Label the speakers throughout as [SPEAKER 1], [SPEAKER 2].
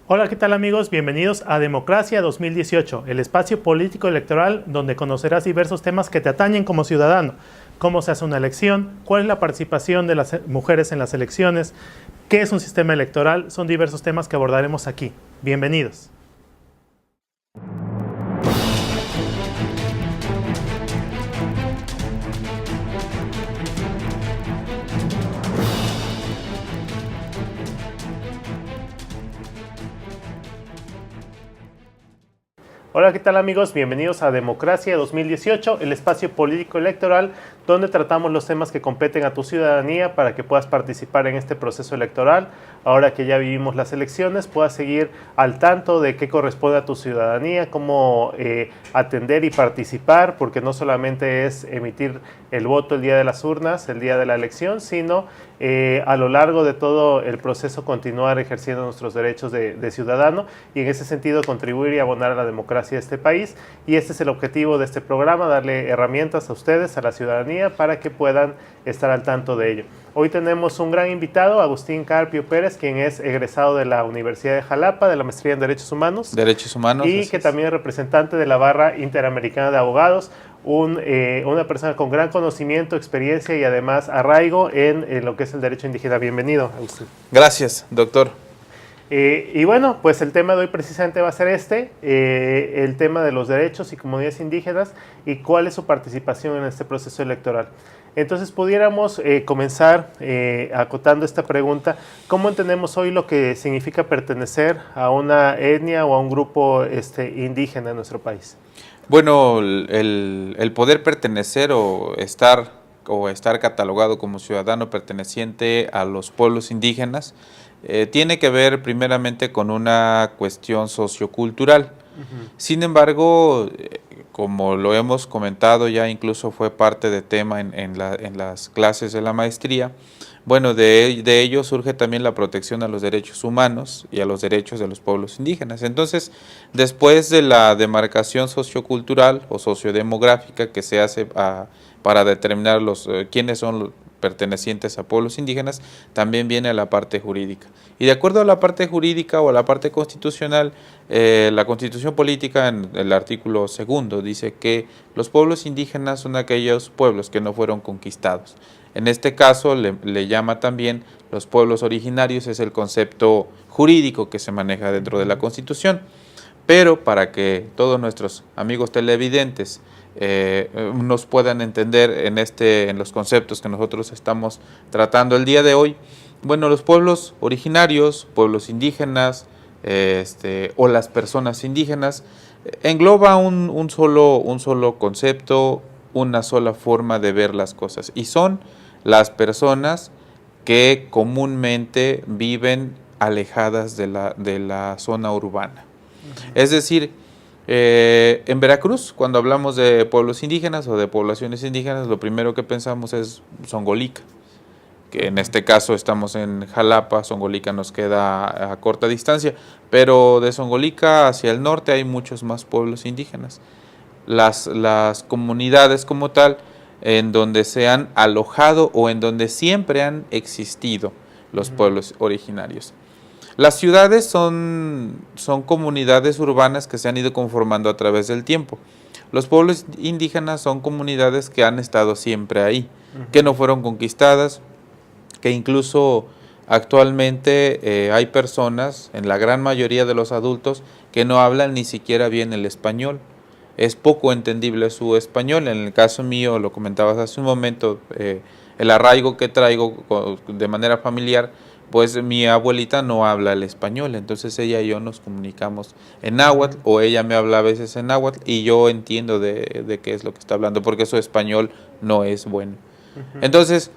[SPEAKER 1] Hola, ¿qué tal amigos? Bienvenidos a Democracia 2018, el espacio político electoral donde conocerás diversos temas que te atañen como ciudadano. Cómo se hace una elección, cuál es la participación de las mujeres en las elecciones, qué es un sistema electoral, son diversos temas que abordaremos aquí. Bienvenidos. Hola, ¿qué tal amigos? Bienvenidos a Democracia 2018, el espacio político electoral donde tratamos los temas que competen a tu ciudadanía para que puedas participar en este proceso electoral. Ahora que ya vivimos las elecciones, puedas seguir al tanto de qué corresponde a tu ciudadanía, cómo atender y participar, porque no solamente es emitir el voto el día de las urnas, el día de la elección, sino a lo largo de todo el proceso continuar ejerciendo nuestros derechos de ciudadano y en ese sentido contribuir y abonar a la democracia de este país. Y este es el objetivo de este programa, darle herramientas a ustedes, a la ciudadanía, para que puedan estar al tanto de ello. Hoy tenemos un gran invitado, Agustín Carpio Pérez, quien es egresado de la Universidad de Jalapa, de la maestría en Derechos Humanos.
[SPEAKER 2] Derechos Humanos.
[SPEAKER 1] Y que también es representante de la Barra Interamericana de Abogados, una persona con gran conocimiento, experiencia y además arraigo en lo que es el derecho indígena. Bienvenido, Agustín.
[SPEAKER 2] Gracias, doctor.
[SPEAKER 1] Y bueno, pues el tema de hoy precisamente va a ser el tema de los derechos y comunidades indígenas y cuál es su participación en este proceso electoral. Entonces pudiéramos comenzar acotando esta pregunta: ¿cómo entendemos hoy lo que significa pertenecer a una etnia o a un grupo indígena en nuestro país?
[SPEAKER 2] Bueno, el poder pertenecer o estar catalogado como ciudadano perteneciente a los pueblos indígenas tiene que ver primeramente con una cuestión sociocultural. Sin embargo, como lo hemos comentado ya, incluso fue parte de tema en las clases de la maestría, bueno, de ello surge también la protección a los derechos humanos y a los derechos de los pueblos indígenas. Entonces, después de la demarcación sociocultural o sociodemográfica que se hace para determinar quiénes son los pertenecientes a pueblos indígenas, también viene la parte jurídica. Y de acuerdo a la parte jurídica o a la parte constitucional, la Constitución Política en el artículo 2 dice que los pueblos indígenas son aquellos pueblos que no fueron conquistados. En este caso le llama también los pueblos originarios, es el concepto jurídico que se maneja dentro de la Constitución. Pero para que todos nuestros amigos televidentes nos puedan entender en los conceptos que nosotros estamos tratando el día de hoy, bueno, los pueblos originarios, pueblos indígenas o las personas indígenas engloba un solo concepto, una sola forma de ver las cosas, y son las personas que comúnmente viven alejadas de la zona urbana. Es decir, en Veracruz, cuando hablamos de pueblos indígenas o de poblaciones indígenas, lo primero que pensamos es Zongolica, que en este caso estamos en Jalapa. Zongolica nos queda a corta distancia, pero de Zongolica hacia el norte hay muchos más pueblos indígenas. Las comunidades como tal, en donde se han alojado o en donde siempre han existido los pueblos originarios. Las ciudades son comunidades urbanas que se han ido conformando a través del tiempo. Los pueblos indígenas son comunidades que han estado siempre ahí, que no fueron conquistadas, que incluso actualmente hay personas, en la gran mayoría de los adultos, que no hablan ni siquiera bien el español. Es poco entendible su español. En el caso mío, lo comentabas hace un momento, el arraigo que traigo de manera familiar, pues mi abuelita no habla el español, entonces ella y yo nos comunicamos en náhuatl, o ella me habla a veces en náhuatl y yo entiendo de qué es lo que está hablando, porque su español no es bueno. Entonces,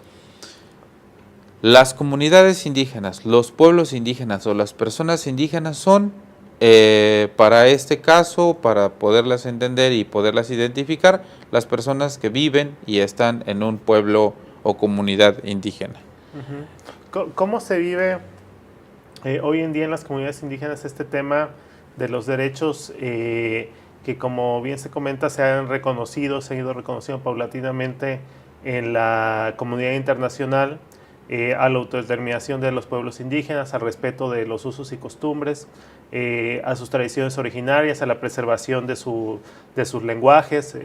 [SPEAKER 2] las comunidades indígenas, los pueblos indígenas o las personas indígenas son, para este caso, para poderlas entender y poderlas identificar, las personas que viven y están en un pueblo o comunidad indígena.
[SPEAKER 1] ¿Cómo se vive hoy en día en las comunidades indígenas este tema de los derechos que, como bien se comenta, se han ido reconociendo paulatinamente en la comunidad internacional, a la autodeterminación de los pueblos indígenas, al respeto de los usos y costumbres, a sus tradiciones originarias, a la preservación de sus lenguajes,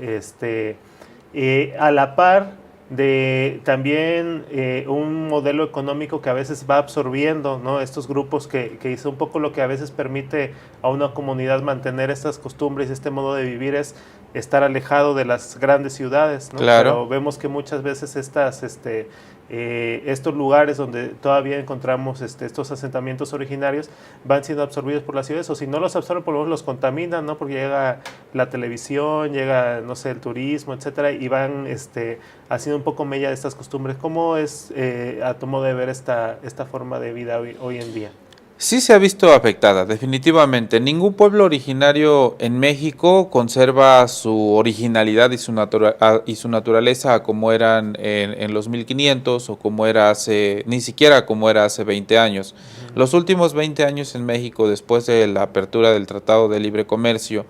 [SPEAKER 1] a la par de también un modelo económico que a veces va absorbiendo, ¿no?, estos grupos que hizo un poco lo que a veces permite a una comunidad mantener estas costumbres, este modo de vivir es estar alejado de las grandes ciudades, ¿no?
[SPEAKER 2] Claro.
[SPEAKER 1] Pero vemos que muchas veces estos lugares donde todavía encontramos estos asentamientos originarios van siendo absorbidos por las ciudades, o si no los absorben, por lo menos los contaminan, ¿no? Porque llega la televisión, llega, no sé, el turismo, etcétera, y van haciendo un poco mella de estas costumbres. ¿Cómo es, a tu modo de ver, esta forma de vida hoy en día?
[SPEAKER 2] Sí se ha visto afectada, definitivamente. Ningún pueblo originario en México conserva su originalidad y su naturaleza como eran en los 1500 o como era ni siquiera como era hace 20 años. Los últimos 20 años en México, después de la apertura del Tratado de Libre Comercio,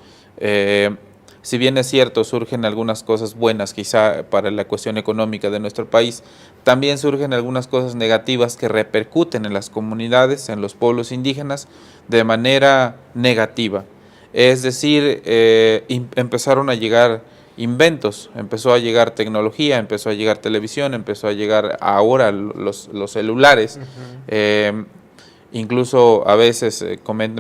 [SPEAKER 2] si bien es cierto, surgen algunas cosas buenas quizá para la cuestión económica de nuestro país, también surgen algunas cosas negativas que repercuten en las comunidades, en los pueblos indígenas, de manera negativa. Es decir, empezaron a llegar inventos, empezó a llegar tecnología, empezó a llegar televisión, empezó a llegar ahora los celulares. Incluso a veces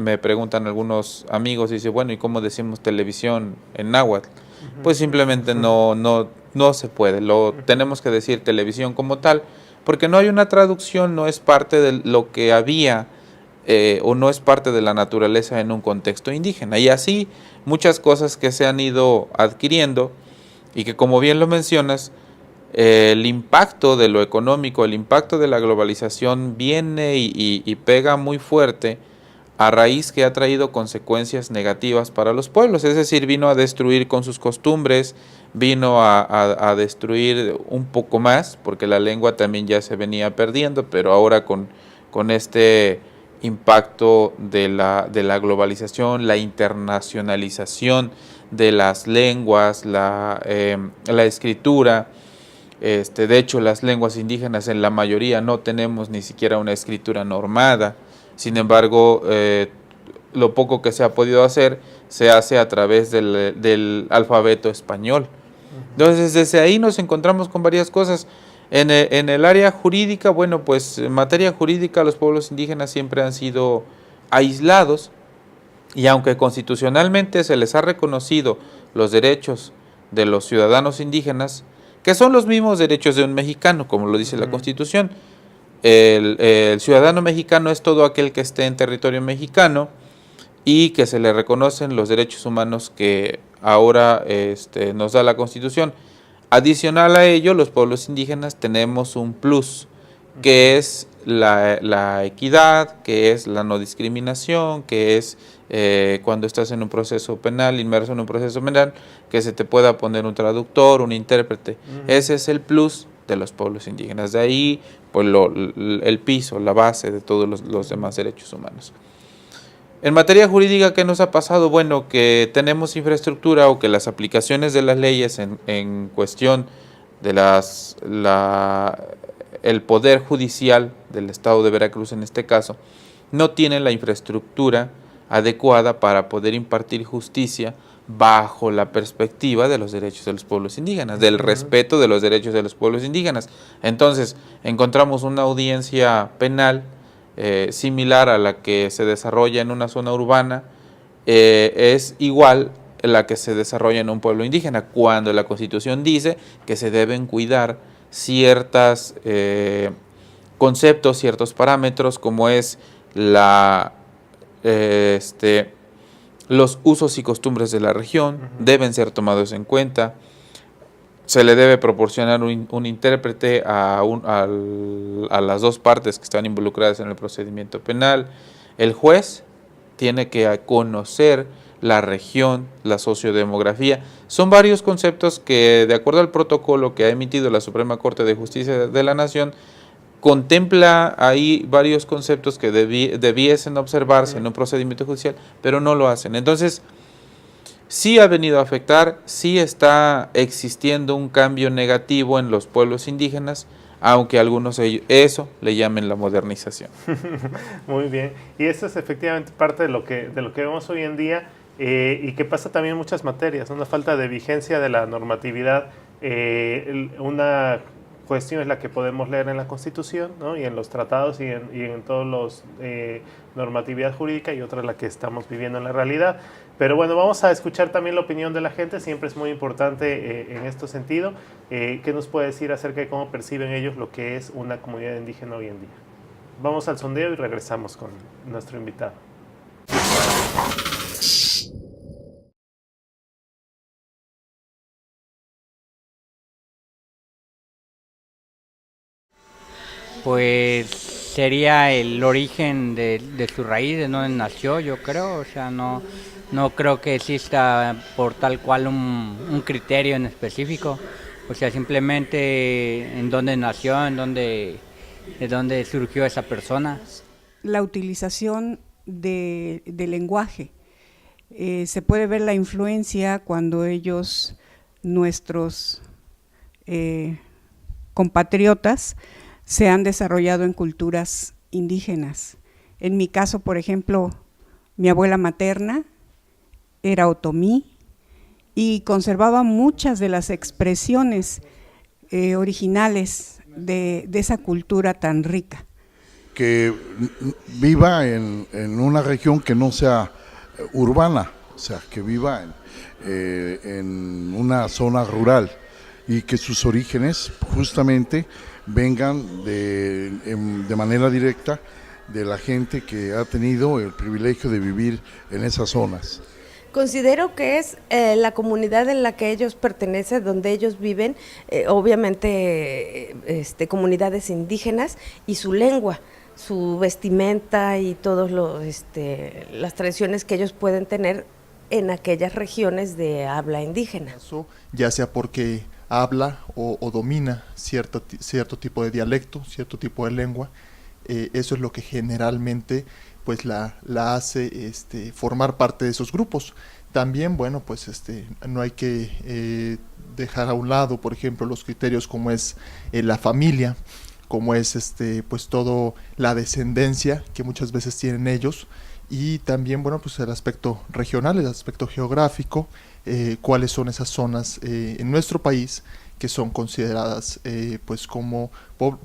[SPEAKER 2] me preguntan algunos amigos y dicen, bueno, ¿y cómo decimos televisión en náhuatl? Pues simplemente no se puede, tenemos que decir televisión como tal, porque no hay una traducción, no es parte de lo que había o no es parte de la naturaleza en un contexto indígena. Y así muchas cosas que se han ido adquiriendo y que, como bien lo mencionas, el impacto de lo económico, el impacto de la globalización viene y pega muy fuerte a raíz que ha traído consecuencias negativas para los pueblos, es decir, vino a destruir con sus costumbres, vino a destruir un poco más, porque la lengua también ya se venía perdiendo, pero ahora con este impacto de la globalización, la internacionalización de las lenguas, la escritura. De hecho, las lenguas indígenas en la mayoría no tenemos ni siquiera una escritura normada. Sin embargo, lo poco que se ha podido hacer se hace a través del alfabeto español. Entonces, desde ahí nos encontramos con varias cosas. En el área jurídica, bueno, pues en materia jurídica los pueblos indígenas siempre han sido aislados, y aunque constitucionalmente se les ha reconocido los derechos de los ciudadanos indígenas, que son los mismos derechos de un mexicano, como lo dice la Constitución. El ciudadano mexicano es todo aquel que esté en territorio mexicano y que se le reconocen los derechos humanos que ahora nos da la Constitución. Adicional a ello, los pueblos indígenas tenemos un plus, que es la equidad, que es la no discriminación, que es cuando estás en un proceso penal, inmerso en un proceso penal, que se te pueda poner un traductor, un intérprete. Ese es el plus de los pueblos indígenas. De ahí, pues, el piso, la base de todos los demás derechos humanos. En materia jurídica, ¿qué nos ha pasado? Bueno, que tenemos infraestructura o que las aplicaciones de las leyes en cuestión de el poder judicial del estado de Veracruz, en este caso, no tienen la infraestructura adecuada para poder impartir justicia bajo la perspectiva de los derechos de los pueblos indígenas, del respeto de los derechos de los pueblos indígenas. Entonces, encontramos una audiencia penal similar a la que se desarrolla en una zona urbana, es igual a la que se desarrolla en un pueblo indígena, cuando la Constitución dice que se deben cuidar ciertos conceptos, ciertos parámetros, como es los usos y costumbres de la región, deben ser tomados en cuenta. Se le debe proporcionar un intérprete a las dos partes que están involucradas en el procedimiento penal. El juez tiene que conocer la región, la sociodemografía. Son varios conceptos que, de acuerdo al protocolo que ha emitido la Suprema Corte de Justicia de la Nación, contempla ahí varios conceptos que debiesen observarse en un procedimiento judicial, pero no lo hacen. Entonces, sí ha venido a afectar, sí está existiendo un cambio negativo en los pueblos indígenas, aunque algunos eso le llamen la modernización.
[SPEAKER 1] Muy bien, y eso es efectivamente parte de lo que vemos hoy en día, y que pasa también en muchas materias, una falta de vigencia de la normatividad. Una cuestión es la que podemos leer en la Constitución, ¿no? Y en los tratados y en todos los normatividad jurídica, y otra es la que estamos viviendo en la realidad. Pero bueno, vamos a escuchar también la opinión de la gente, siempre es muy importante en este sentido. ¿Qué nos puede decir acerca de cómo perciben ellos lo que es una comunidad indígena hoy en día? Vamos al sondeo y regresamos con nuestro invitado.
[SPEAKER 3] Pues sería el origen de su raíz, de donde nació, yo creo. O sea, no creo que exista por tal cual un criterio en específico. O sea, simplemente en dónde nació, de dónde surgió esa persona.
[SPEAKER 4] La utilización del lenguaje. Se puede ver la influencia cuando ellos, nuestros compatriotas, se han desarrollado en culturas indígenas. En mi caso, por ejemplo, mi abuela materna era otomí y conservaba muchas de las expresiones originales de esa cultura tan rica.
[SPEAKER 5] Que viva en una región que no sea urbana, o sea, que viva en una zona rural y que sus orígenes justamente vengan de manera directa de la gente que ha tenido el privilegio de vivir en esas zonas.
[SPEAKER 6] Considero que es la comunidad en la que ellos pertenecen, donde ellos viven, obviamente comunidades indígenas, y su lengua, su vestimenta y todas las tradiciones que ellos pueden tener en aquellas regiones de habla indígena.
[SPEAKER 7] Ya sea porque habla o domina cierto tipo de dialecto, cierto tipo de lengua, eso es lo que generalmente pues la hace formar parte de esos grupos. También, bueno, pues no hay que dejar a un lado, por ejemplo, los criterios como es la familia, como es pues todo la descendencia que muchas veces tienen ellos, y también, bueno, pues el aspecto regional, el aspecto geográfico, cuáles son esas zonas en nuestro país que son consideradas pues como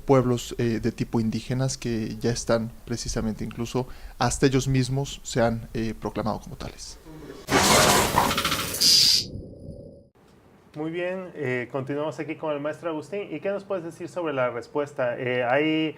[SPEAKER 7] pueblos de tipo indígenas, que ya están precisamente, incluso hasta ellos mismos se han proclamado como tales.
[SPEAKER 1] Muy bien, continuamos aquí con el maestro Agustín. ¿Y qué nos puedes decir sobre la respuesta? Hay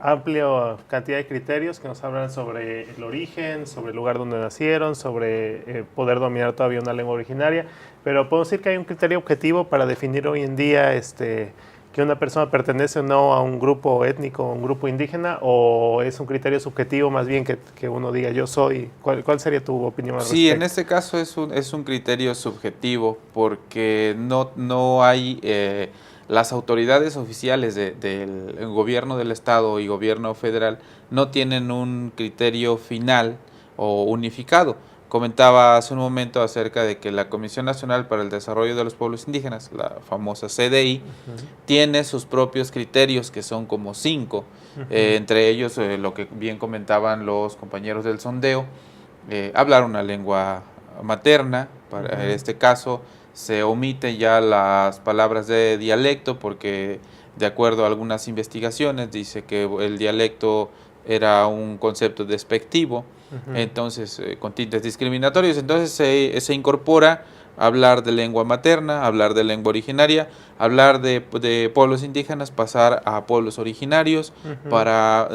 [SPEAKER 1] amplia cantidad de criterios que nos hablan sobre el origen, sobre el lugar donde nacieron, sobre poder dominar todavía una lengua originaria, pero podemos decir que hay un criterio objetivo para definir hoy en día que una persona pertenece o no a un grupo étnico, a un grupo indígena, o es un criterio subjetivo más bien que uno diga yo soy. ¿Cuál sería tu opinión al respecto?
[SPEAKER 2] Sí, en este caso es un criterio subjetivo, porque no hay las autoridades oficiales del gobierno del estado y gobierno federal no tienen un criterio final o unificado. Comentaba hace un momento acerca de que la Comisión Nacional para el Desarrollo de los Pueblos Indígenas, la famosa CDI, tiene sus propios criterios, que son como 5, entre ellos lo que bien comentaban los compañeros del sondeo, hablar una lengua materna. Para este caso se omite ya las palabras de dialecto, porque de acuerdo a algunas investigaciones dice que el dialecto era un concepto despectivo, entonces con tintes discriminatorios. Entonces se incorpora hablar de lengua materna, hablar de lengua originaria, hablar de pueblos indígenas, pasar a pueblos originarios, para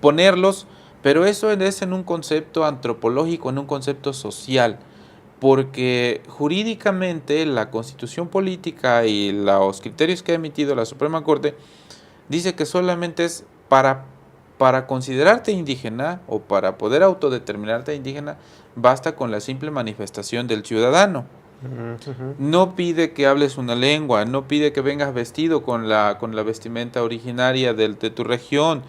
[SPEAKER 2] ponerlos, pero eso es en un concepto antropológico, en un concepto social, porque jurídicamente la Constitución política y los criterios que ha emitido la Suprema Corte dice que solamente es para considerarte indígena o para poder autodeterminarte indígena, basta con la simple manifestación del ciudadano. No pide que hables una lengua, no pide que vengas vestido con la vestimenta originaria de tu región,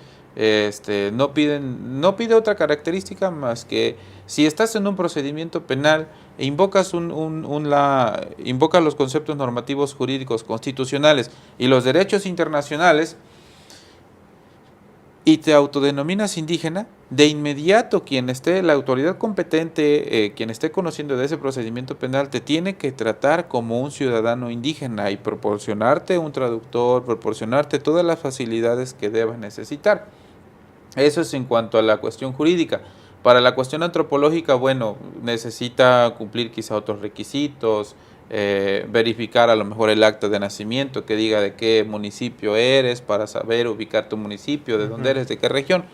[SPEAKER 2] no pide otra característica más que si estás en un procedimiento penal e invocas invocas los conceptos normativos jurídicos constitucionales y los derechos internacionales y te autodenominas indígena, de inmediato la autoridad competente, quien esté conociendo de ese procedimiento penal, te tiene que tratar como un ciudadano indígena y proporcionarte un traductor, proporcionarte todas las facilidades que debas necesitar. Eso es en cuanto a la cuestión jurídica. Para la cuestión antropológica, bueno, necesita cumplir quizá otros requisitos, verificar a lo mejor el acta de nacimiento que diga de qué municipio eres para saber ubicar tu municipio, de dónde eres, de qué región.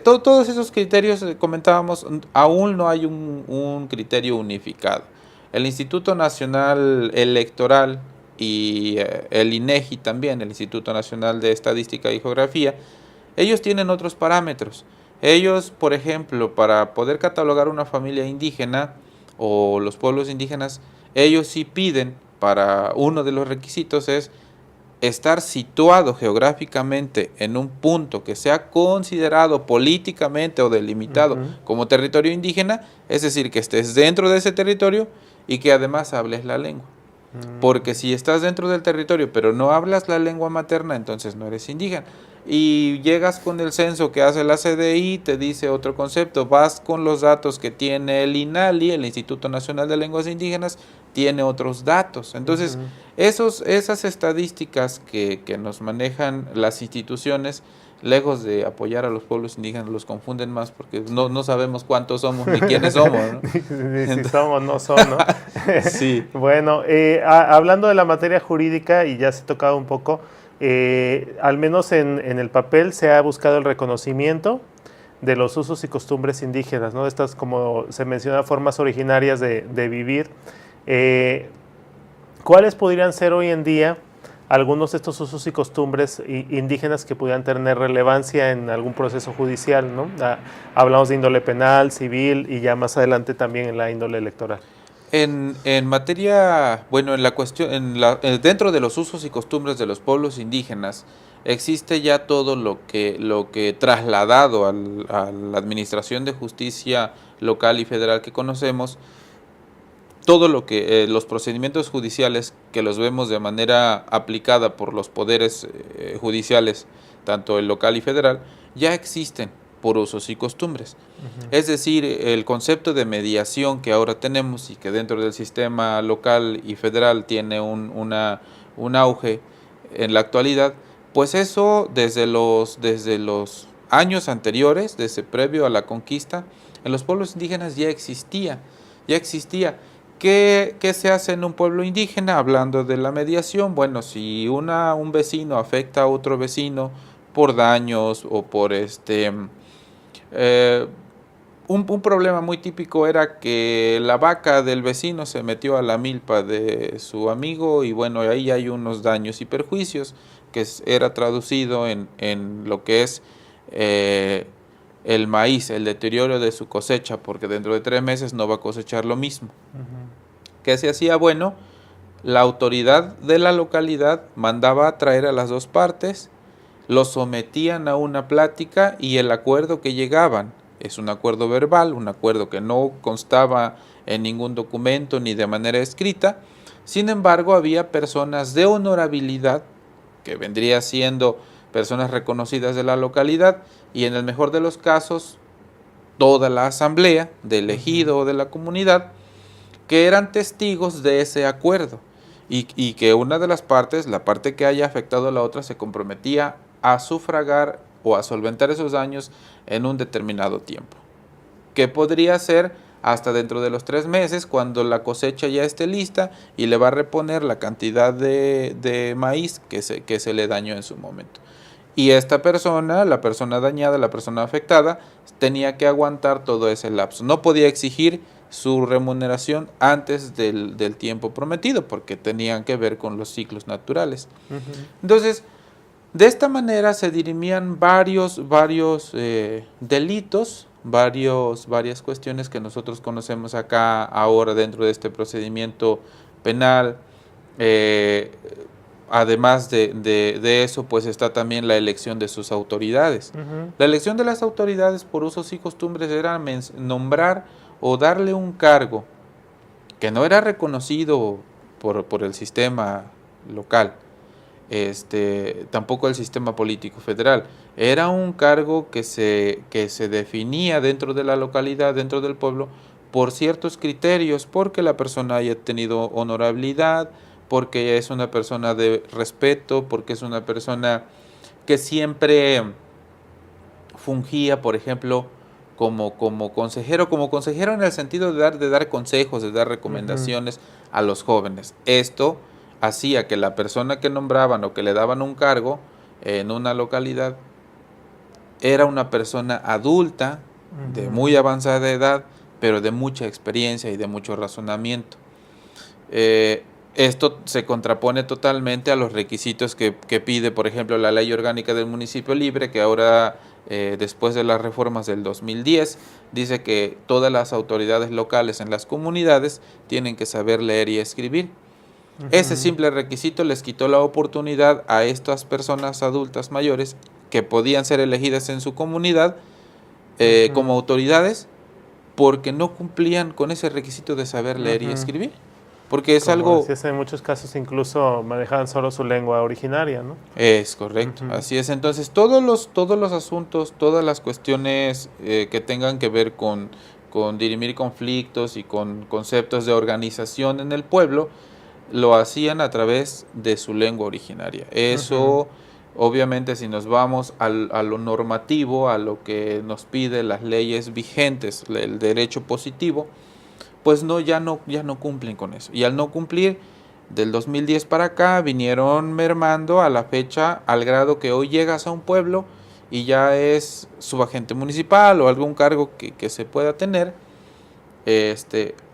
[SPEAKER 2] Todos esos criterios, comentábamos, aún no hay un criterio unificado. El Instituto Nacional Electoral y el INEGI también, el Instituto Nacional de Estadística y Geografía, ellos tienen otros parámetros. Ellos, por ejemplo, para poder catalogar una familia indígena o los pueblos indígenas, ellos sí piden, para uno de los requisitos es estar situado geográficamente en un punto que sea considerado políticamente o delimitado como territorio indígena, es decir, que estés dentro de ese territorio y que además hables la lengua. Porque si estás dentro del territorio pero no hablas la lengua materna, entonces no eres indígena. Y llegas con el censo que hace la CDI, te dice otro concepto, vas con los datos que tiene el INALI, el Instituto Nacional de Lenguas Indígenas, tiene otros datos. Entonces, esas estadísticas que nos manejan las instituciones, lejos de apoyar a los pueblos indígenas, los confunden más porque no sabemos cuántos somos ni quiénes somos, ¿no?
[SPEAKER 1] Ni si somos, no son, ¿no?
[SPEAKER 2] Sí.
[SPEAKER 1] Bueno, hablando de la materia jurídica, y ya se ha tocado un poco, al menos en el papel se ha buscado el reconocimiento de los usos y costumbres indígenas, ¿no? Estas, como se menciona, formas originarias de vivir. ¿Cuáles podrían ser hoy en día algunos de estos usos y costumbres indígenas que pudieran tener relevancia en algún proceso judicial, ¿no? Hablamos de índole penal, civil y ya más adelante también en la índole electoral.
[SPEAKER 2] En materia, bueno, en la cuestión, dentro de los usos y costumbres de los pueblos indígenas, existe ya todo lo que trasladado a la Administración de Justicia local y federal que conocemos, todo lo que los procedimientos judiciales que los vemos de manera aplicada por los poderes judiciales, tanto el local y federal, ya existen por usos y costumbres. Es decir, el concepto de mediación que ahora tenemos y que dentro del sistema local y federal tiene un auge en la actualidad, pues eso desde los años anteriores, desde previo a la conquista, en los pueblos indígenas ya existía. ¿Qué se hace en un pueblo indígena? Hablando de la mediación, bueno, si un vecino afecta a otro vecino por daños o por un problema muy típico era que la vaca del vecino se metió a la milpa de su amigo y bueno, ahí hay unos daños y perjuicios que era traducido en lo que es el maíz, el deterioro de su cosecha, porque dentro de 3 meses no va a cosechar lo mismo. ¿Qué se hacía? Bueno, la autoridad de la localidad mandaba a traer a las dos partes, los sometían a una plática y el acuerdo que llegaban es un acuerdo verbal, un acuerdo que no constaba en ningún documento ni de manera escrita. Sin embargo, había personas de honorabilidad, que vendría siendo personas reconocidas de la localidad, y en el mejor de los casos, toda la asamblea del ejido o de la comunidad, que eran testigos de ese acuerdo, y que una de las partes, la parte que haya afectado a la otra, se comprometía a sufragar o a solventar esos daños en un determinado tiempo, que podría ser hasta dentro de los 3 meses, cuando la cosecha ya esté lista y le va a reponer la cantidad de maíz que se le dañó en su momento. Y esta persona, la persona dañada, la persona afectada, tenía que aguantar todo ese lapso. No podía exigir su remuneración antes del tiempo prometido, porque tenían que ver con los ciclos naturales. Entonces, de esta manera se dirimían varios delitos, varias cuestiones que nosotros conocemos acá ahora dentro de este procedimiento penal. Además de eso, pues está también la elección de sus autoridades. La elección de las autoridades por usos y costumbres era nombrar o darle un cargo que no era reconocido por el sistema local, tampoco el sistema político federal, era un cargo que se definía dentro de la localidad, dentro del pueblo, por ciertos criterios, porque la persona haya tenido honorabilidad, porque es una persona de respeto, porque es una persona que siempre fungía, por ejemplo, como consejero en el sentido de dar consejos, de dar recomendaciones a los jóvenes. Esto hacía que la persona que nombraban o que le daban un cargo en una localidad era una persona adulta, de muy avanzada edad, pero de mucha experiencia y de mucho razonamiento. Esto se contrapone totalmente a los requisitos que pide, por ejemplo, la Ley Orgánica del Municipio Libre, que ahora, después de las reformas del 2010, dice que todas las autoridades locales en las comunidades tienen que saber leer y escribir. Ese simple requisito les quitó la oportunidad a estas personas adultas mayores que podían ser elegidas en su comunidad como autoridades, porque no cumplían con ese requisito de saber leer y escribir. Porque es algo...
[SPEAKER 1] Decías, en muchos casos incluso manejaban solo su lengua originaria, ¿no?
[SPEAKER 2] Es correcto, así es. Entonces todos los asuntos, todas las cuestiones que tengan que ver con dirimir conflictos y con conceptos de organización en el pueblo, lo hacían a través de su lengua originaria. Eso... Obviamente, si nos vamos a lo normativo, a lo que nos pide las leyes vigentes, el derecho positivo, pues ya no cumplen con eso. Y al no cumplir, del 2010 para acá, vinieron mermando a la fecha, al grado que hoy llegas a un pueblo y ya es subagente municipal o algún cargo que se pueda tener,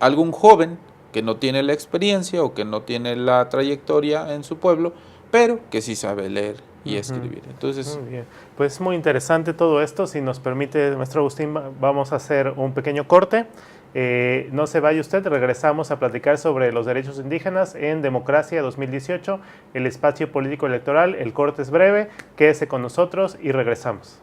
[SPEAKER 2] algún joven que no tiene la experiencia o que no tiene la trayectoria en su pueblo, pero que sí sabe leer y escribir. Entonces,
[SPEAKER 1] muy bien. Pues muy interesante todo esto. Si nos permite, maestro Agustín, vamos a hacer un pequeño corte. No se vaya usted, regresamos a platicar sobre los derechos indígenas en Democracia 2018, el espacio político electoral. El corte es breve, quédese con nosotros y regresamos.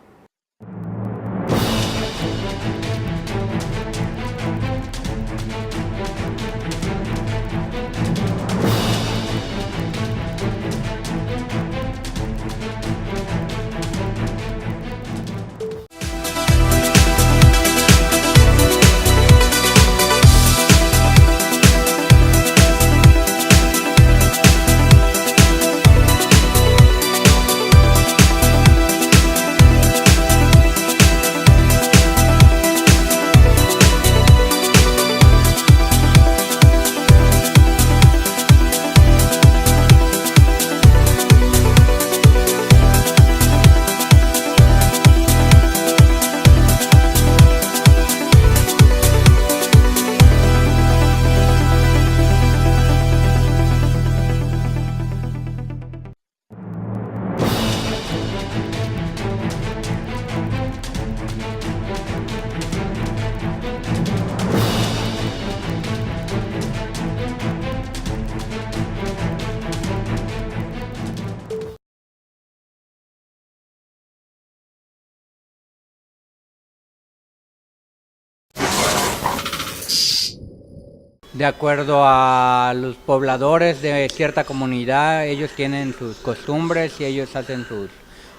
[SPEAKER 3] De acuerdo a los pobladores de cierta comunidad, ellos tienen sus costumbres y ellos hacen sus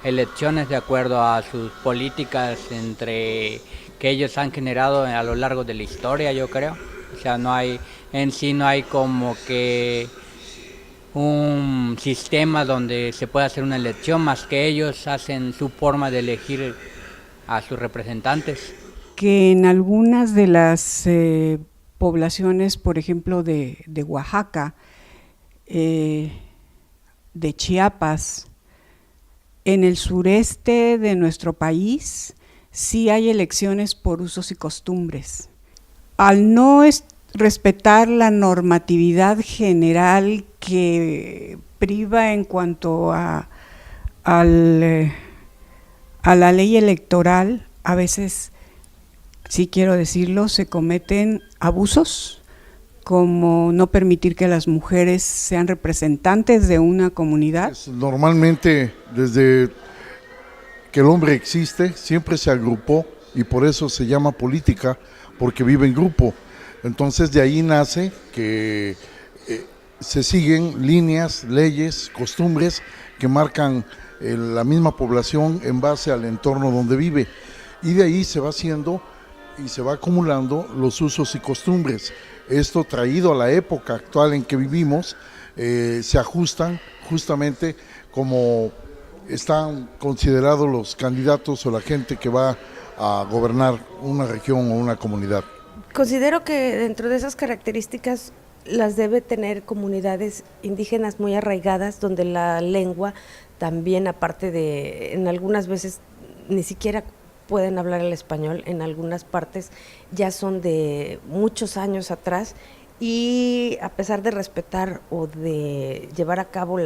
[SPEAKER 3] elecciones de acuerdo a sus políticas que ellos han generado a lo largo de la historia, yo creo. O sea, no hay como que un sistema donde se pueda hacer una elección, más que ellos hacen su forma de elegir a sus representantes.
[SPEAKER 4] Que en algunas de las poblaciones, por ejemplo, de Oaxaca, de Chiapas, en el sureste de nuestro país, sí hay elecciones por usos y costumbres. Al no respetar la normatividad general que priva en cuanto a la ley electoral, a veces, sí quiero decirlo, se cometen abusos, como no permitir que las mujeres sean representantes de una comunidad.
[SPEAKER 5] Normalmente, desde que el hombre existe, siempre se agrupó, y por eso se llama política, porque vive en grupo. Entonces de ahí nace que se siguen líneas, leyes, costumbres que marcan la misma población en base al entorno donde vive, y de ahí se va haciendo y se va acumulando los usos y costumbres. Esto, traído a la época actual en que vivimos, se ajustan justamente como están considerados los candidatos o la gente que va a gobernar una región o una comunidad.
[SPEAKER 6] Considero que dentro de esas características las debe tener comunidades indígenas muy arraigadas, donde la lengua también, aparte de, en algunas veces ni siquiera pueden hablar el español, en algunas partes ya son de muchos años atrás, y a pesar de respetar o de llevar a cabo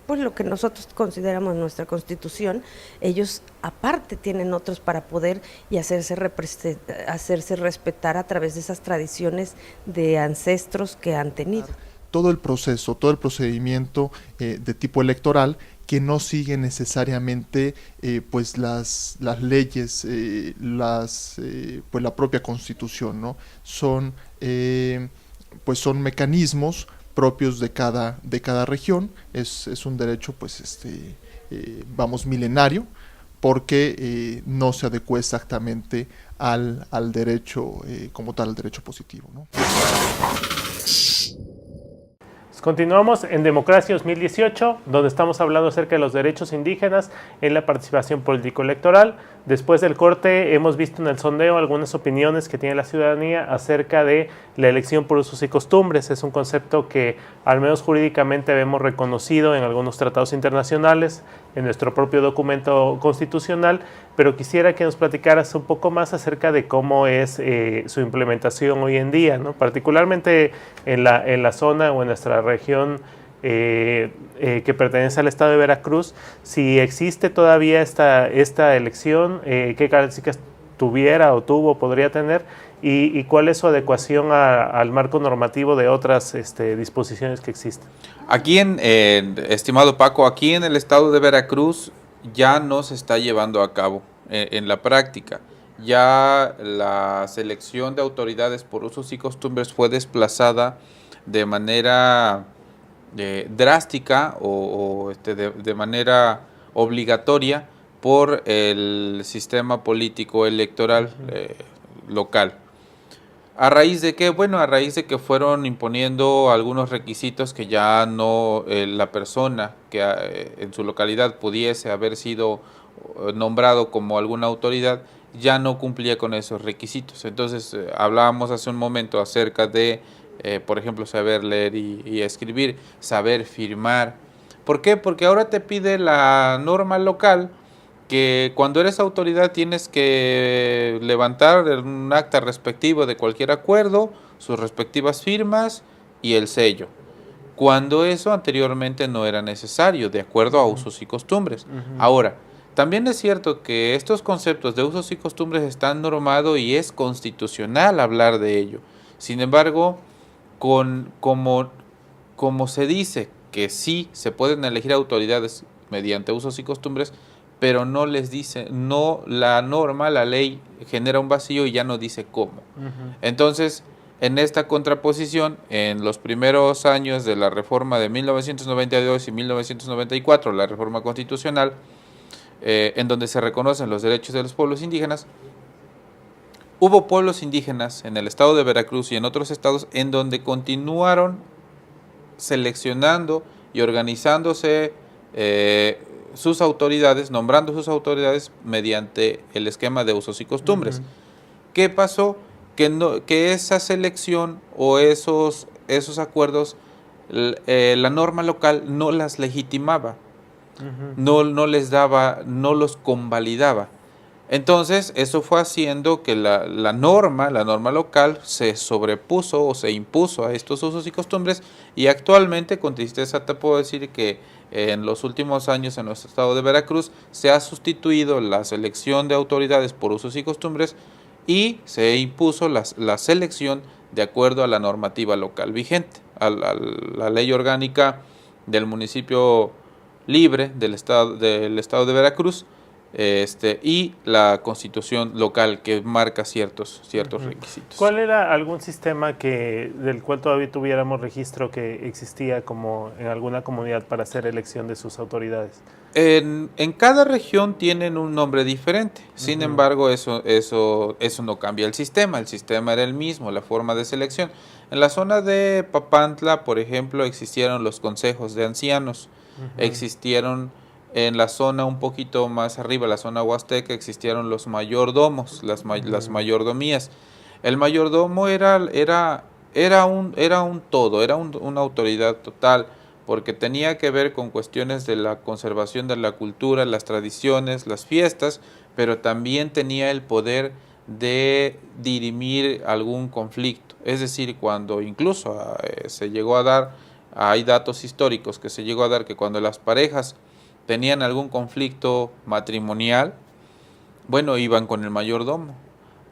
[SPEAKER 6] pues lo que nosotros consideramos nuestra Constitución, ellos aparte tienen otros para poder y hacerse respetar a través de esas tradiciones de ancestros que han tenido.
[SPEAKER 7] Todo el proceso, todo el procedimiento de tipo electoral, que no sigue necesariamente pues las leyes, pues la propia Constitución, ¿no? Son pues son mecanismos propios de cada región. Es un derecho pues vamos milenario, porque no se adecua exactamente al derecho como tal, al derecho positivo, ¿no?
[SPEAKER 1] Continuamos en Democracia 2018, donde estamos hablando acerca de los derechos indígenas en la participación político-electoral. Después del corte hemos visto en el sondeo algunas opiniones que tiene la ciudadanía acerca de la elección por usos y costumbres. Es un concepto que al menos jurídicamente vemos reconocido en algunos tratados internacionales, en nuestro propio documento constitucional, pero quisiera que nos platicaras un poco más acerca de cómo es su implementación hoy en día, ¿no? Particularmente en la zona o en nuestra región que pertenece al estado de Veracruz, si existe todavía esta elección, qué características tuviera o podría tener, y cuál es su adecuación al marco normativo de otras disposiciones que existen.
[SPEAKER 2] Aquí estimado Paco, aquí en el estado de Veracruz ya no se está llevando a cabo en la práctica. Ya la selección de autoridades por usos y costumbres fue desplazada de manera drástica o de manera obligatoria por el sistema político electoral local. ¿A raíz de qué? Bueno, a raíz de que fueron imponiendo algunos requisitos que ya no la persona que en su localidad pudiese haber sido nombrado como alguna autoridad ya no cumplía con esos requisitos. Entonces hablábamos hace un momento acerca de por ejemplo, saber leer y escribir, saber firmar. ¿Por qué? Porque ahora te pide la norma local que cuando eres autoridad tienes que levantar un acta respectivo de cualquier acuerdo, sus respectivas firmas y el sello, cuando eso anteriormente no era necesario, de acuerdo a usos y costumbres. Ahora, también es cierto que estos conceptos de usos y costumbres están normados y es constitucional hablar de ello. Sin embargo, como se dice que sí se pueden elegir autoridades mediante usos y costumbres, pero no les dice, no, la norma, la ley genera un vacío y ya no dice cómo. Entonces, en esta contraposición, en los primeros años de la reforma de 1992 y 1994, la reforma constitucional, en donde se reconocen los derechos de los pueblos indígenas, hubo pueblos indígenas en el estado de Veracruz y en otros estados en donde continuaron seleccionando y organizándose sus autoridades, nombrando sus autoridades mediante el esquema de usos y costumbres. ¿Qué pasó? Que esa selección o esos acuerdos, la norma local no las legitimaba, no les daba, no los convalidaba. Entonces, eso fue haciendo que la norma local se sobrepuso o se impuso a estos usos y costumbres, y actualmente, con tristeza te puedo decir que en los últimos años en nuestro estado de Veracruz se ha sustituido la selección de autoridades por usos y costumbres y se impuso la selección de acuerdo a la normativa local vigente, a la ley orgánica del municipio libre del estado de Veracruz, y la constitución local que marca ciertos requisitos.
[SPEAKER 1] ¿Cuál era algún sistema del cual todavía tuviéramos registro que existía como en alguna comunidad para hacer elección de sus autoridades?
[SPEAKER 2] En cada región tienen un nombre diferente, sin embargo eso no cambia el sistema era el mismo, la forma de selección. En la zona de Papantla, por ejemplo, existieron los consejos de ancianos, existieron en la zona un poquito más arriba, la zona huasteca, existieron los mayordomos, las mayordomías. El mayordomo era un todo, era una autoridad total, porque tenía que ver con cuestiones de la conservación de la cultura, las tradiciones, las fiestas, pero también tenía el poder de dirimir algún conflicto. Es decir, cuando incluso se llegó a dar, hay datos históricos que se llegó a dar que cuando las parejas tenían algún conflicto matrimonial, bueno, iban con el mayordomo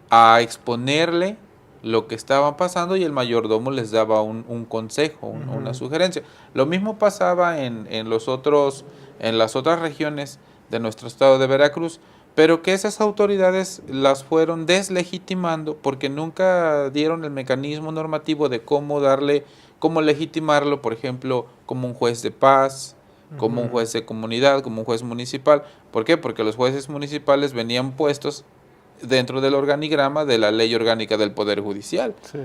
[SPEAKER 2] a exponerle lo que estaba pasando y el mayordomo les daba un consejo, una sugerencia. Lo mismo pasaba en las otras regiones de nuestro estado de Veracruz, pero que esas autoridades las fueron deslegitimando porque nunca dieron el mecanismo normativo de cómo legitimarlo, por ejemplo, como un juez de paz, como un juez de comunidad, como un juez municipal. ¿Por qué? Porque los jueces municipales venían puestos dentro del organigrama de la ley orgánica del Poder Judicial.
[SPEAKER 1] Sí.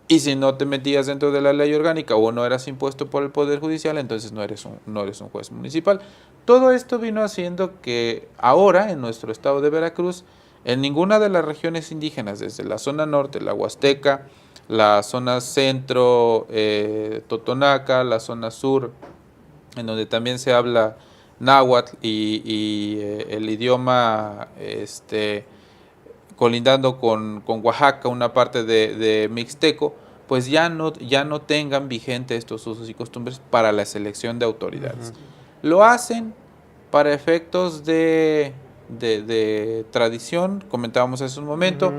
[SPEAKER 2] Y si no te metías dentro de la ley orgánica o no eras impuesto por el Poder Judicial, entonces no eres un juez municipal. Todo esto vino haciendo que ahora en nuestro estado de Veracruz, en ninguna de las regiones indígenas, desde la zona norte, la Huasteca, la zona centro, Totonaca, la zona sur, en donde también se habla náhuatl y el idioma colindando con Oaxaca, una parte de mixteco, pues ya no tengan vigente estos usos y costumbres para la selección de autoridades. Lo hacen para efectos de tradición, comentábamos hace un momento.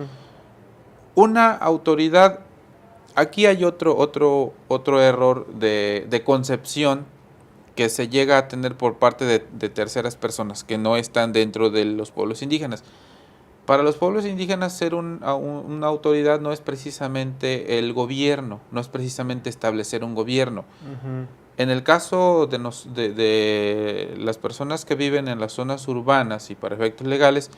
[SPEAKER 2] Una autoridad, aquí hay otro error de concepción que se llega a tener por parte de terceras personas que no están dentro de los pueblos indígenas. Para los pueblos indígenas ser una autoridad no es precisamente el gobierno, no es precisamente establecer un gobierno. En el caso de las personas que viven en las zonas urbanas y para efectos legales,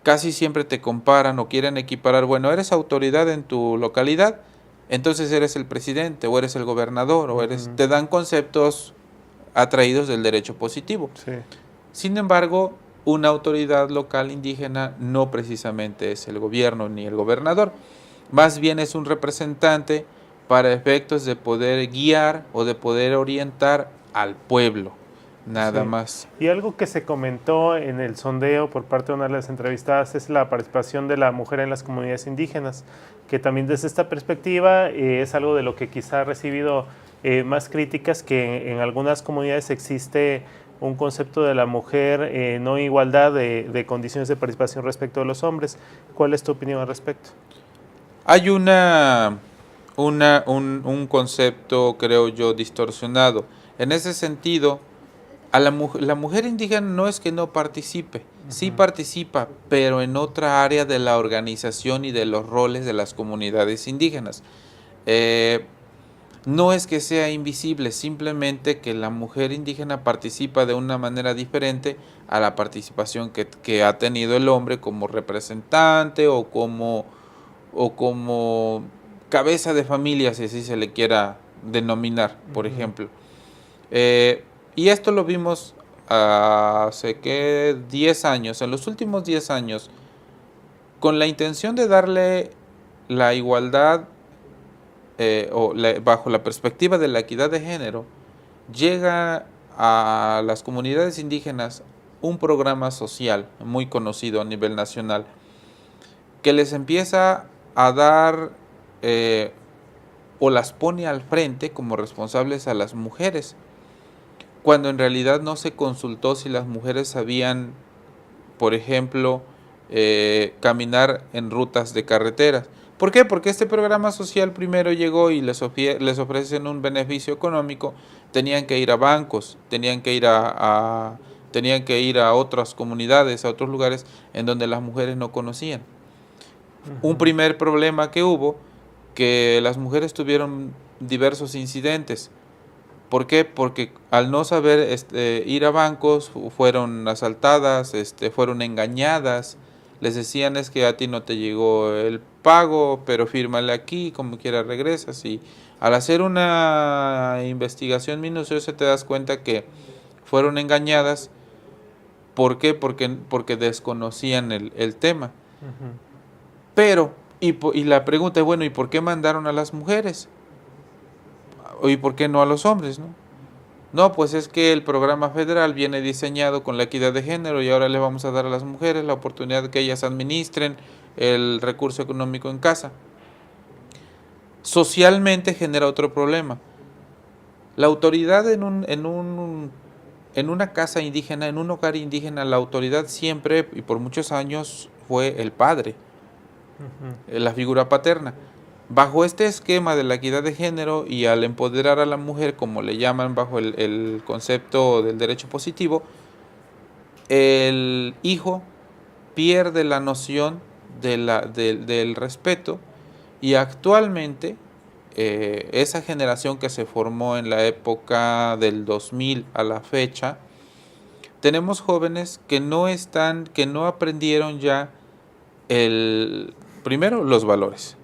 [SPEAKER 2] casi siempre te comparan o quieren equiparar, bueno, eres autoridad en tu localidad, entonces eres el presidente o eres el gobernador o te dan conceptos atraídos del derecho positivo.
[SPEAKER 1] Sí.
[SPEAKER 2] Sin embargo, una autoridad local indígena no precisamente es el gobierno ni el gobernador, más bien es un representante para efectos de poder guiar o de poder orientar al pueblo, nada más.
[SPEAKER 1] Y algo que se comentó en el sondeo por parte de una de las entrevistadas es la participación de la mujer en las comunidades indígenas, que también desde esta perspectiva es algo de lo que quizá ha recibido más críticas, que en algunas comunidades existe un concepto de la mujer no igualdad de condiciones de participación respecto de los hombres. ¿Cuál es tu opinión al respecto?
[SPEAKER 2] Hay un concepto, creo yo, distorsionado. En ese sentido, la mujer indígena no es que no participe, sí participa, pero en otra área de la organización y de los roles de las comunidades indígenas. No es que sea invisible, simplemente que la mujer indígena participa de una manera diferente a la participación que ha tenido el hombre como representante o como cabeza de familia, si así se le quiera denominar, por ejemplo. Y esto lo vimos hace 10 años, en los últimos 10 años, con la intención de darle la igualdad bajo la perspectiva de la equidad de género, llega a las comunidades indígenas un programa social muy conocido a nivel nacional que les empieza a dar o las pone al frente como responsables a las mujeres, cuando en realidad no se consultó si las mujeres sabían, por ejemplo, caminar en rutas de carreteras. ¿Por qué? Porque este programa social primero llegó y les ofrecen un beneficio económico, tenían que ir a bancos, tenían que ir a tenían que ir a otras comunidades, a otros lugares en donde las mujeres no conocían. Un primer problema que hubo, que las mujeres tuvieron diversos incidentes. ¿Por qué? Porque al no saber ir a bancos, fueron asaltadas, fueron engañadas. Les decían, es que a ti no te llegó el pago, pero fírmale aquí, como quiera regresas. Y al hacer una investigación minuciosa te das cuenta que fueron engañadas. ¿Por qué? Porque desconocían el tema. Pero, y la pregunta es, bueno, ¿y por qué mandaron a las mujeres? ¿Y por qué no a los hombres, no? No, pues es que el programa federal viene diseñado con la equidad de género y ahora le vamos a dar a las mujeres la oportunidad de que ellas administren el recurso económico en casa. Socialmente genera otro problema. La autoridad en una casa indígena, en un hogar indígena, la autoridad siempre y por muchos años fue el padre, la figura paterna. Bajo este esquema de la equidad de género y al empoderar a la mujer, como le llaman bajo el concepto del derecho positivo, el hijo pierde la noción del respeto, y actualmente esa generación que se formó en la época del 2000 a la fecha, tenemos jóvenes que no aprendieron ya primero los valores.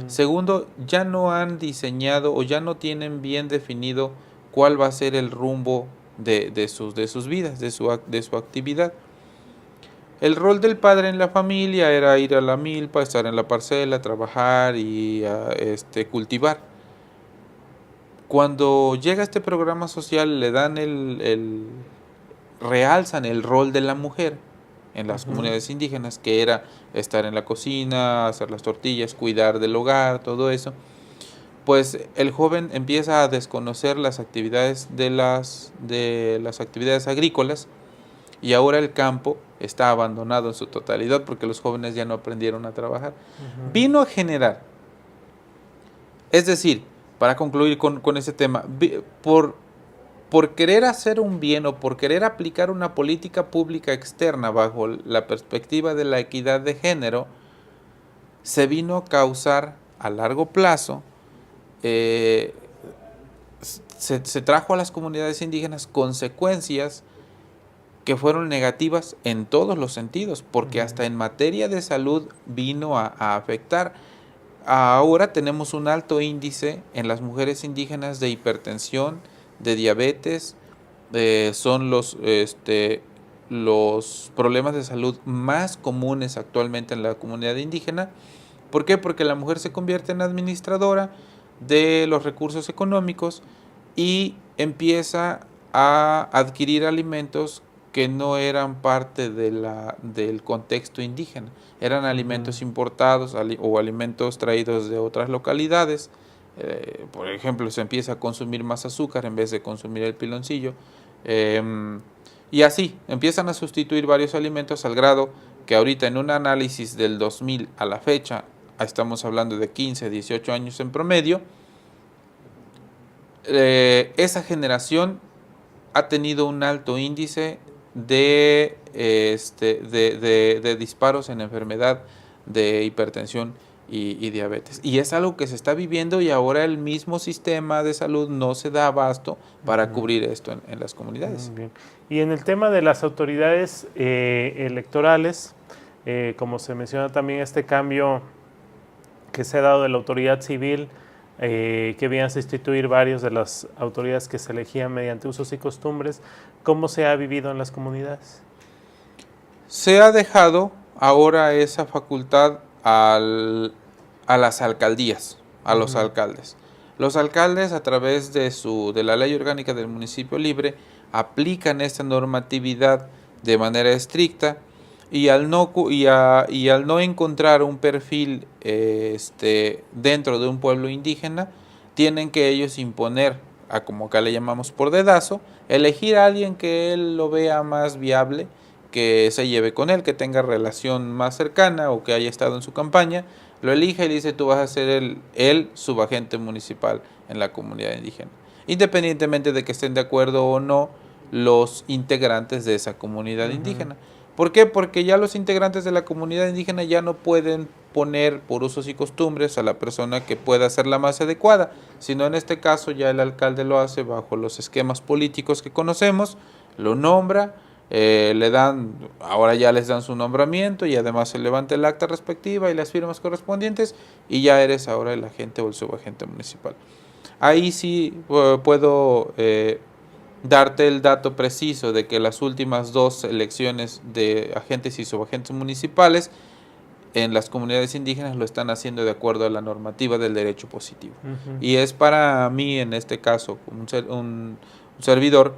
[SPEAKER 2] Segundo, ya no han diseñado o ya no tienen bien definido cuál va a ser el rumbo de sus vidas, de su actividad. El rol del padre en la familia era ir a la milpa, estar en la parcela, trabajar y cultivar. Cuando llega este programa social, le dan realzan el rol de la mujer en las comunidades indígenas, que era estar en la cocina, hacer las tortillas, cuidar del hogar, todo eso. Pues el joven empieza a desconocer las actividades de las actividades agrícolas, y ahora el campo está abandonado en su totalidad porque los jóvenes ya no aprendieron a trabajar. Vino a generar, es decir, para concluir con ese tema, por querer hacer un bien o por querer aplicar una política pública externa bajo la perspectiva de la equidad de género, se vino a causar a largo plazo, se trajo a las comunidades indígenas consecuencias que fueron negativas en todos los sentidos, porque hasta en materia de salud vino a afectar. Ahora tenemos un alto índice en las mujeres indígenas de hipertensión, de diabetes, son los problemas de salud más comunes actualmente en la comunidad indígena. ¿Por qué? Porque la mujer se convierte en administradora de los recursos económicos y empieza a adquirir alimentos que no eran parte del contexto indígena, eran alimentos importados o alimentos traídos de otras localidades. Por ejemplo, se empieza a consumir más azúcar en vez de consumir el piloncillo, y así empiezan a sustituir varios alimentos, al grado que ahorita en un análisis del 2000 a la fecha, estamos hablando de 15, 18 años en promedio, esa generación ha tenido un alto índice de disparos en enfermedad de hipertensión y diabetes. Y es algo que se está viviendo, y ahora el mismo sistema de salud no se da abasto para cubrir esto en las comunidades.
[SPEAKER 1] Bien. Y en el tema de las autoridades electorales, como se menciona también este cambio que se ha dado de la autoridad civil, que viene a sustituir varios de las autoridades que se elegían mediante usos y costumbres, ¿cómo se ha vivido en las comunidades?
[SPEAKER 2] Se ha dejado ahora esa facultad a las alcaldías, a los alcaldes. Los alcaldes, a través de la ley orgánica del municipio libre, aplican esta normatividad de manera estricta, y al no encontrar un perfil dentro de un pueblo indígena, tienen que ellos imponer, como acá le llamamos por dedazo, elegir a alguien que él lo vea más viable, que se lleve con él, que tenga relación más cercana o que haya estado en su campaña, lo elige y le dice: tú vas a ser el subagente municipal en la comunidad indígena. Independientemente de que estén de acuerdo o no, los integrantes de esa comunidad indígena. ¿Por qué? Porque ya los integrantes de la comunidad indígena ya no pueden poner por usos y costumbres a la persona que pueda ser la más adecuada, sino en este caso ya el alcalde lo hace bajo los esquemas políticos que conocemos, lo nombra, le dan, ahora ya les dan su nombramiento y además se levanta el acta respectiva y las firmas correspondientes y ya eres ahora el agente o el subagente municipal. Ahí sí puedo darte el dato preciso de que las últimas 2 elecciones de agentes y subagentes municipales en las comunidades indígenas lo están haciendo de acuerdo a la normativa del derecho positivo. Y es para mí, en este caso, un servidor,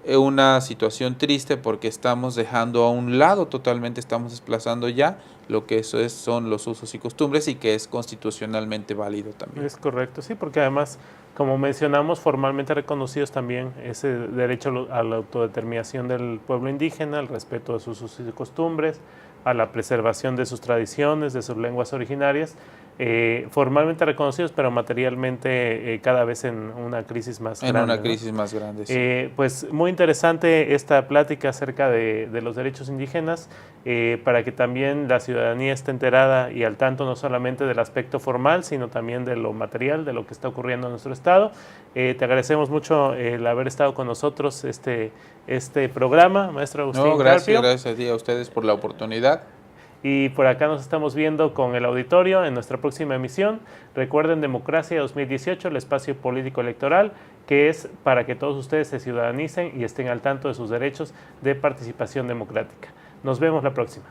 [SPEAKER 2] una situación triste porque estamos dejando a un lado totalmente, estamos desplazando ya lo que son los usos y costumbres y que es constitucionalmente válido también.
[SPEAKER 1] Es correcto, sí, porque además, como mencionamos, formalmente reconocidos también ese derecho a la autodeterminación del pueblo indígena, al respeto de sus usos y costumbres, a la preservación de sus tradiciones, de sus lenguas originarias, formalmente reconocidos, pero materialmente cada vez en una crisis más grande.
[SPEAKER 2] En una crisis más grande, sí.
[SPEAKER 1] Pues muy interesante esta plática acerca de los derechos indígenas, para que también la ciudadanía esté enterada y al tanto no solamente del aspecto formal, sino también de lo material, de lo que está ocurriendo en nuestro estado. Te agradecemos mucho el haber estado con nosotros este programa, maestro Agustín Carpio.
[SPEAKER 2] Gracias a ti, a ustedes por la oportunidad.
[SPEAKER 1] Y por acá nos estamos viendo con el auditorio en nuestra próxima emisión. Recuerden Democracia 2018, el espacio político electoral, que es para que todos ustedes se ciudadanicen y estén al tanto de sus derechos de participación democrática. Nos vemos la próxima.